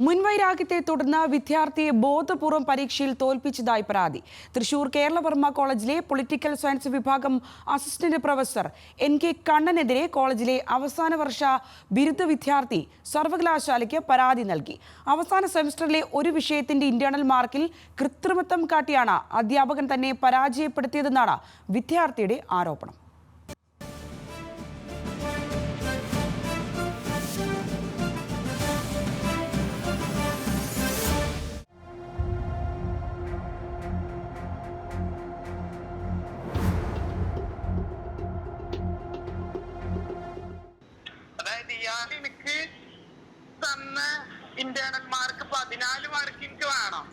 മുൻവൈരാഗ്യത്തെ തുടർന്ന് വിദ്യാർത്ഥിയെ ബോധപൂർവം പരീക്ഷയിൽ തോൽപ്പിച്ചതായി പരാതി. തൃശൂർ കേരളവർമ്മ കോളേജിലെ പൊളിറ്റിക്കൽ സയൻസ് വിഭാഗം അസിസ്റ്റന്റ് പ്രൊഫസർ NK കണ്ണനെതിരെ കോളേജിലെ അവസാന വർഷ ബിരുദ വിദ്യാർത്ഥി സർവകലാശാലയ്ക്ക് പരാതി നൽകി. അവസാന സെമസ്റ്ററിലെ ഒരു വിഷയത്തിന്റെ ഇന്റേണൽ മാർക്കിൽ കൃത്രിമത്വം കാട്ടിയാണ് അധ്യാപകൻ തന്നെ പരാജയപ്പെടുത്തിയതെന്നാണ് വിദ്യാർത്ഥിയുടെ ആരോപണം. എനിക്ക് തന്ന ഇന്റേണൽ മാർക്ക് 14 മാർക്ക് എനിക്ക് വേണം.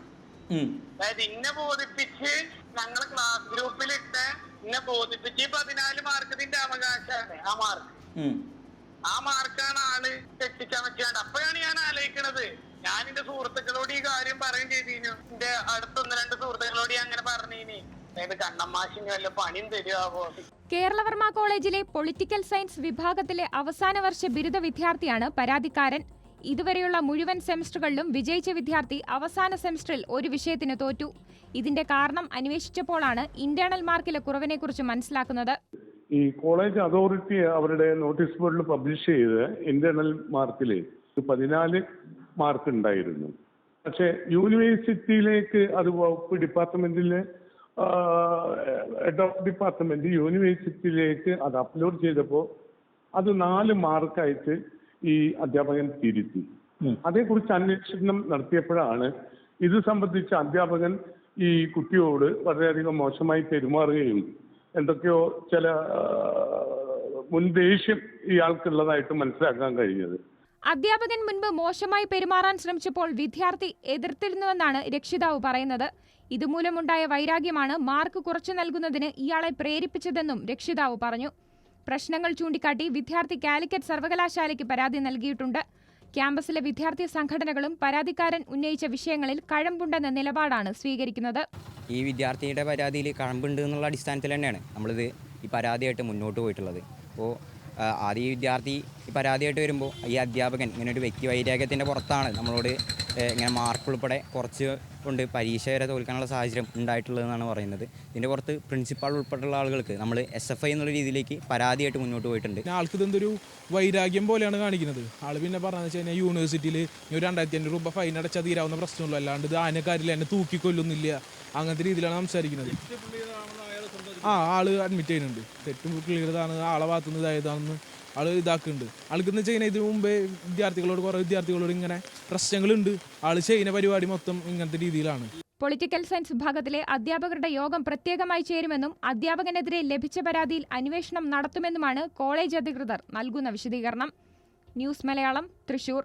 അതായത് ഇന്നെ ബോധിപ്പിച്ച് ഞങ്ങള് ക്ലാസ് ഗ്രൂപ്പിലിട്ട് ഇന്നെ ബോധിപ്പിച്ച് 14 മാർക്ക് ഇതിന്റെ അവകാശമാണ്. ആ മാർക്കാണ് ആള് തെറ്റിച്ചാൻ പറ്റാണ്ട്. അപ്പോഴാണ് ഞാൻ ആലോചിക്കണത്, ഞാൻ എന്റെ സുഹൃത്തുക്കളോട് ഈ കാര്യം പറയുകയും ചെയ്തിരുന്നു. എന്റെ അടുത്ത 1-2 സുഹൃത്തുക്കളോട് അങ്ങനെ പറഞ്ഞിനി, അതായത് കണ്ണമ്മാശിന് വല്ല പണിയും തരുവോ. കേരളവർമ്മ കോളേജിലെ പൊളിറ്റിക്കൽ സയൻസ് വിഭാഗത്തിലെ അവസാന വർഷ ബിരുദ വിദ്യാർത്ഥിയാണ് പരാതിക്കാരൻ. ഇതുവരെയുള്ള മുഴുവൻ സെമസ്റ്ററുകളിലും വിജയിച്ച വിദ്യാർത്ഥി അവസാന സെമസ്റ്ററിൽ ഒരു വിഷയത്തിന് തോറ്റു. ഇതിന്റെ കാരണം അന്വേഷിച്ചപ്പോഴാണ് ഇന്റേണൽ മാർക്കിലെ കുറവിനെക്കുറിച്ച് മനസ്സിലാക്കുന്നത്. ഈ കോളേജ് അതോറിറ്റി അവരുടെ നോട്ടീസ് ബോർഡിൽ പബ്ലിഷ് ചെയ്ത് ഇന്റേണൽ മാർക്കിൽ 14 മാർക്ക് ഉണ്ടായിരുന്നു. പക്ഷെ യൂണിവേഴ്സിറ്റിയിലേക്ക് അത് വകുപ്പ് ഡിപ്പാർട്ട്മെന്റിലെ ഹെഡ് ഓഫ് ഡിപ്പാർട്ട്മെന്റ് യൂണിവേഴ്സിറ്റിയിലേക്ക് അത് അപ്ലോഡ് ചെയ്തപ്പോൾ അത് 4 മാർക്കായിട്ട് ഈ അധ്യാപകൻ തിരുത്തി. അതേക്കുറിച്ച് അന്വേഷണം നടത്തിയപ്പോഴാണ് ഇത് സംബന്ധിച്ച് അധ്യാപകൻ ഈ കുട്ടിയോട് വളരെയധികം മോശമായി പെരുമാറുകയും എന്തൊക്കെയോ ചില മുൻദേഷ്യം ഇയാൾക്കുള്ളതായിട്ട് മനസ്സിലാക്കാൻ കഴിഞ്ഞത്. അധ്യാപകൻ മുൻപ് മോശമായി പെരുമാറാൻ ശ്രമിച്ചപ്പോൾ വിദ്യാർത്ഥി എതിർത്തിരുന്നുവെന്നാണ് രക്ഷിതാവ് പറയുന്നത്. ഇതുമൂലമുണ്ടായ വൈരാഗ്യമാണ് മാർക്ക് കുറച്ചു നൽകുന്നതിന് ഇയാളെ പ്രേരിപ്പിച്ചതെന്നും രക്ഷിതാവ് പറഞ്ഞു. പ്രശ്നങ്ങൾ ചൂണ്ടിക്കാട്ടി വിദ്യാർത്ഥി കാലിക്കറ്റ് സർവകലാശാലയ്ക്ക് പരാതി നൽകിയിട്ടുണ്ട്. ക്യാമ്പസിലെ വിദ്യാർത്ഥി സംഘടനകളും പരാതിക്കാരൻ ഉന്നയിച്ച വിഷയങ്ങളിൽ കഴമ്പുണ്ടെന്ന നിലപാടാണ് സ്വീകരിക്കുന്നത്. ഈ വിദ്യാർത്ഥിയുടെ പരാതിയിൽ കഴമ്പുണ്ട് എന്നുള്ള അടിസ്ഥാനത്തിൽ തന്നെയാണ് നമ്മളിത് ഈ പരാതിയായിട്ട് മുന്നോട്ട് പോയിട്ടുള്ളത്. അപ്പോൾ ആദ്യം ഈ വിദ്യാർത്ഥി ഈ പരാതിയായിട്ട് വരുമ്പോൾ ഈ അധ്യാപകൻ ഇങ്ങനെ ഒരു വ്യക്തി വൈരാഗ്യത്തിൻ്റെ പുറത്താണ് നമ്മളോട് ഇങ്ങനെ മാർക്ക് ഉൾപ്പെടെ കുറച്ച് കൊണ്ട് പരീക്ഷ വരെ തോൽക്കാനുള്ള സാഹചര്യം ഉണ്ടായിട്ടുള്ളതെന്നാണ് പറയുന്നത്. ഇതിൻ്റെ പുറത്ത് പ്രിൻസിപ്പാൾ ഉൾപ്പെടെയുള്ള ആളുകൾക്ക് നമ്മൾ SFI എന്നുള്ള രീതിയിലേക്ക് പരാതിയായിട്ട് മുന്നോട്ട് പോയിട്ടുണ്ട്. ആൾക്ക് ഇതെന്തൊരു വൈരാഗ്യം പോലെയാണ് കാണിക്കുന്നത്. ആൾ പിന്നെ പറഞ്ഞതെന്ന് വെച്ച് കഴിഞ്ഞാൽ യൂണിവേഴ്സിറ്റിയിൽ 2500 രൂപ ഫൈൻ അടച്ചാൽ തീരാവുന്ന പ്രശ്നമുള്ളൂ, അല്ലാണ്ട് ഇത് ആനക്കാരിൽ എന്നെ തൂക്കിക്കൊല്ലുന്നില്ല, അങ്ങനത്തെ രീതിയിലാണ് സംസാരിക്കുന്നത്. ആള് അഡ്മിറ്റ് ചെയ്യുന്നുണ്ട്, തെറ്റും ക്ലിയറാണ്, ആളെ ഭാഗത്തുനിന്ന് ഇതായതാണെന്ന് ആള് ഇതാക്കുന്നുണ്ട്. ആൾക്കെന്ന് വെച്ച് കഴിഞ്ഞാൽ ഇതിനു മുമ്പേ കുറേ വിദ്യാർത്ഥികളോട് ഇങ്ങനെ പ്രശ്നങ്ങളുണ്ട്. ആള് ചെയ്യുന്ന പരിപാടി മൊത്തം ഇങ്ങനത്തെ രീതിയിലാണ്. പൊളിറ്റിക്കൽ സയൻസ് വിഭാഗത്തിലെ അധ്യാപകരുടെ യോഗം പ്രത്യേകമായി ചേരുമെന്നും അധ്യാപകനെതിരെ ലഭിച്ച പരാതിയിൽ അന്വേഷണം നടത്തുമെന്നുമാണ് കോളേജ് അധികൃതർ നൽകുന്ന വിശദീകരണം. ന്യൂസ് മലയാളം, തൃശൂർ.